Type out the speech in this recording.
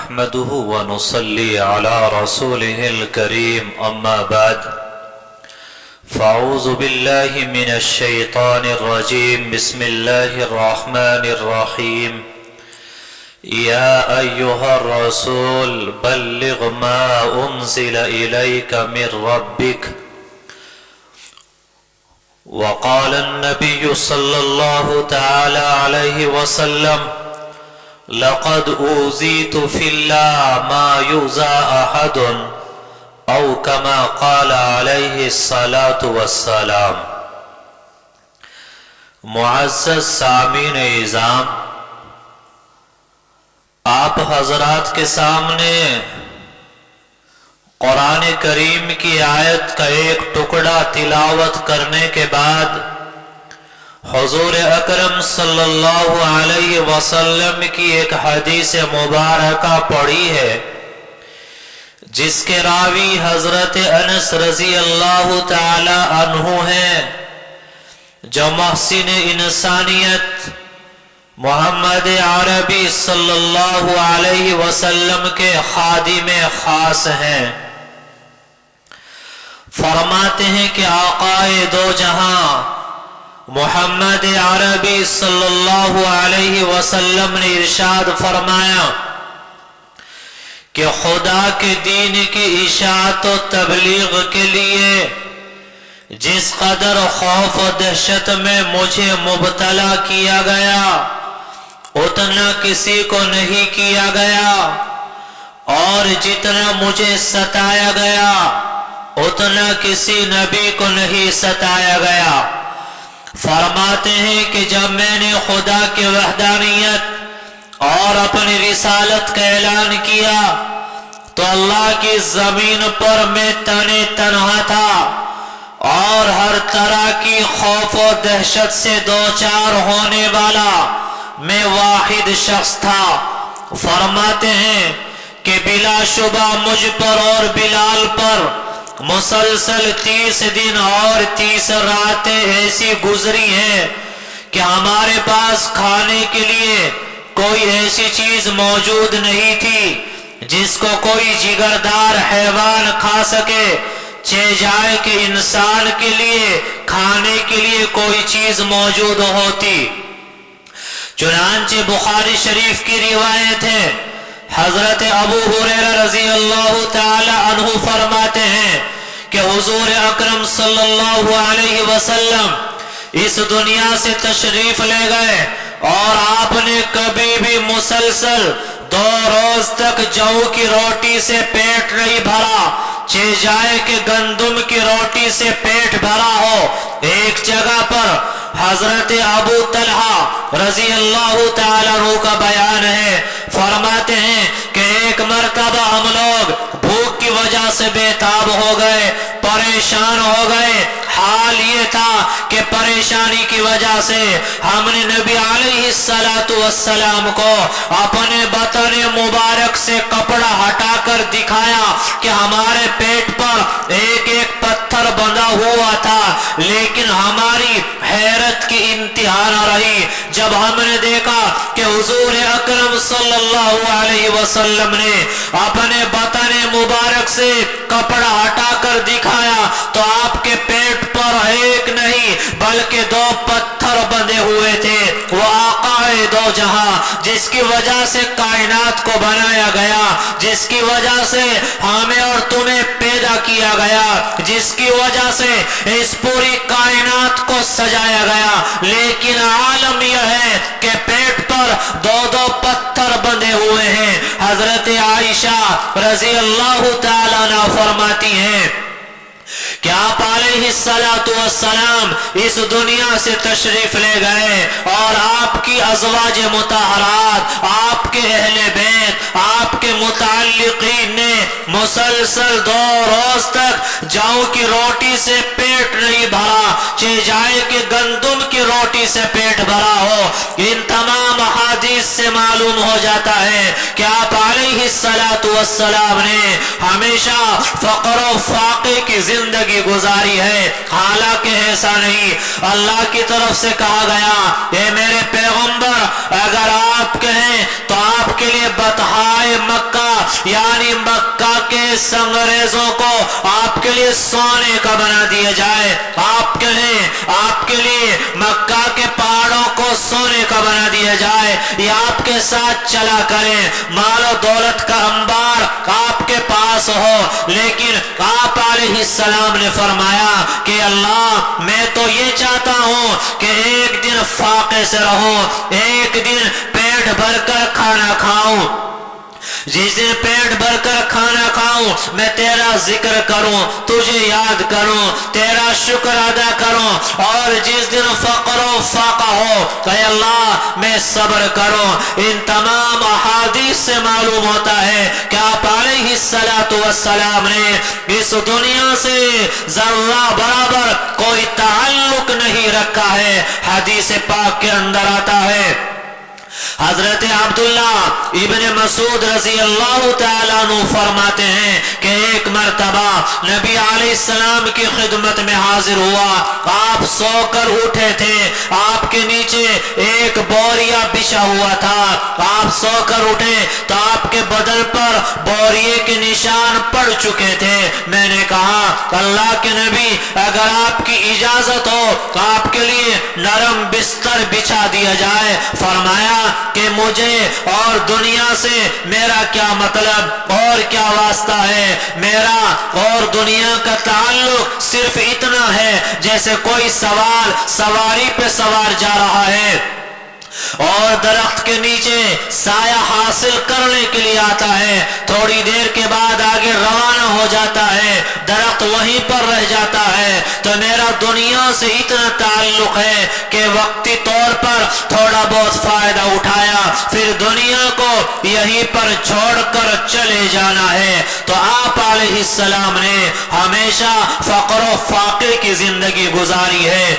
نحمده ونصلي على رسوله الكريم أما بعد فأعوذ بالله من الشيطان الرجيم بسم الله الرحمن الرحيم يا أيها الرسول بلغ ما أنزل إليك من ربك وقال النبي صلى الله تعالى عليه وسلم لقد أوذيت في الله ما يؤذى أحد أو كما قال عليه الصلاة والسلام۔ معزز سامعین اعظام، آپ حضرات کے سامنے قرآن کریم کی آیت کا ایک ٹکڑا تلاوت کرنے کے بعد حضور اکرم صلی اللہ علیہ وسلم کی ایک حدیث مبارکہ پڑھی ہے جس کے راوی حضرت انس رضی اللہ تعالی عنہ ہیں، جو محسن انسانیت محمد عربی صلی اللہ علیہ وسلم کے خادم خاص ہیں۔ فرماتے ہیں کہ آقائے دو جہاں محمد عربی صلی اللہ علیہ وسلم نے ارشاد فرمایا کہ خدا کے دین کی اشاعت و تبلیغ کے لیے جس قدر خوف و دہشت میں مجھے مبتلا کیا گیا اتنا کسی کو نہیں کیا گیا، اور جتنا مجھے ستایا گیا اتنا کسی نبی کو نہیں ستایا گیا۔ فرماتے ہیں کہ جب میں نے خدا کی وحدانیت اور اپنی رسالت کا اعلان کیا تو اللہ کی زمین پر میں تنہا تھا اور ہر طرح کی خوف و دہشت سے دوچار ہونے والا میں واحد شخص تھا۔ فرماتے ہیں کہ بلا شبہ مجھ پر اور بلال پر مسلسل 30 دن اور 30 راتیں ایسی گزری ہیں کہ ہمارے پاس کھانے کے لیے کوئی ایسی چیز موجود نہیں تھی جس کو کوئی جگردار حیوان کھا سکے، چہ جائے کہ انسان کے لیے کھانے کے لیے کوئی چیز موجود ہوتی۔ چنانچہ بخاری شریف کی روایت ہے، حضرت ابو ہریرہ رضی اللہ تعالی عنہ فرماتے ہیں کہ حضور اکرم صلی اللہ علیہ وسلم اس دنیا سے تشریف لے گئے اور آپ نے کبھی بھی مسلسل 2 روز تک جو کی روٹی سے پیٹ نہیں بھرا، چہ جائے کہ گندم کی روٹی سے پیٹ بھرا ہو۔ ایک جگہ پر حضرت ابو طلحہ رضی اللہ تعالیٰ عنہ کا بیان ہے، فرماتے ہیں کہ ایک مرتبہ ہم لوگ بھوک کی وجہ سے بے تاب ہو گئے، پریشان ہو گئے۔ حال یہ تھا کہ پریشانی کی وجہ سے ہم نے نبی علیہ السلام کو اپنے بطن مبارک سے کپڑا ہٹا کر دکھایا کہ ہمارے پیٹ پر ایک ایک پتھر بندھا ہوا تھا، لیکن ہماری حیرت کی انتہا نہ رہی جب ہم نے دیکھا کہ حضور اکرم صلی اللہ علیہ وسلم نے اپنے بطن مبارک سے کپڑا ہٹا کر دکھایا تو آپ کے پیٹ پر ایک نہیں بلکہ 2 پتھر بندھے ہوئے تھے۔ وہ آقا ہے دو جہاں، جس کی وجہ سے کائنات کو بنایا گیا، جس کی وجہ سے ہمیں اور تمہیں پیدا کیا گیا، جس کی وجہ سے اس پوری کائنات کو سجایا گیا، لیکن عالم یہ ہے کہ پیٹ پر 2 پتھر بندھے ہوئے ہیں۔ حضرت عائشہ رضی اللہ تعالیٰ عنہ فرماتی ہیں کہ آپ علیہ السلام اس دنیا سے تشریف لے گئے اور آپ کی ازواج مطہرات، آپ کے اہل بیت، آپ کے متعلقین نے مسلسل 2 روز تک جو کی روٹی سے پیٹ نہیں بھرا، چہ جائے کہ گندم کی روٹی سے پیٹ بھرا ہو۔ ان تمام احادیث سے معلوم ہو جاتا ہے کہ آپ علیہ السلام نے ہمیشہ فقر و فاقے کی زندگی گزاری ہے۔ حالانکہ ایسا نہیں، اللہ کی طرف سے کہا گیا اے میرے پیغمبر اگر آپ کہیں تو آپ کے لیے بطحائے مکہ یعنی مکہ کے سنگریزوں کو آپ کے لیے سونے کا بنا دیا جائے. آپ کہیں آپ کے لیے مکہ کے پہاڑوں کو سونے کا بنا دیا جائے, یہ آپ کے ساتھ چلا کریں, مال و دولت کا انبار آپ کے پاس ہو. لیکن آپ علیہ السلام نے فرمایا کہ اللہ میں تو یہ چاہتا ہوں کہ ایک دن فاقے سے رہوں, ایک دن پیٹ بھر کر کھانا کھاؤں. جس دن پیٹ بھر کر کھانا کھاؤں میں تیرا ذکر کروں, تجھے یاد کروں, تیرا شکر ادا کروں. اور جس دن فقر و فاقہ ہو اے اللہ میں صبر کروں. ان تمام احادیث سے معلوم ہوتا ہے کہ آپ علیہ السلام نے اس دنیا سے ذرہ برابر کوئی تعلق نہیں رکھا ہے. حدیث پاک کے اندر آتا ہے حضرت عبداللہ ابن مسعود رضی اللہ تعالیٰ عنہ فرماتے ہیں کہ ایک مرتبہ نبی علیہ السلام کی خدمت میں حاضر ہوا. آپ سو کر اٹھے تھے, آپ کے نیچے ایک بوریا بچھا ہوا تھا. آپ سو کر اٹھے تو آپ کے بدن پر بوریے کے نشان پڑ چکے تھے. میں نے کہا اللہ کے نبی اگر آپ کی اجازت ہو آپ کے لیے نرم بستر بچھا دیا جائے. فرمایا کہ مجھے اور دنیا سے میرا کیا مطلب اور کیا واسطہ ہے. میرا اور دنیا کا تعلق صرف اتنا ہے جیسے کوئی سواری پہ سوار جا رہا ہے اور درخت کے نیچے سایہ حاصل کرنے کے لیے آتا ہے, تھوڑی دیر کے بعد آگے روانہ ہو جاتا ہے, درخت وہیں پر رہ جاتا ہے. تو میرا دنیا سے اتنا تعلق ہے کہ وقتی طور پر تھوڑا بہت فائدہ اٹھایا, پھر دنیا کو یہیں پر چھوڑ کر چلے جانا ہے. تو آپ علیہ السلام نے ہمیشہ فقر و فاقے کی زندگی گزاری ہے.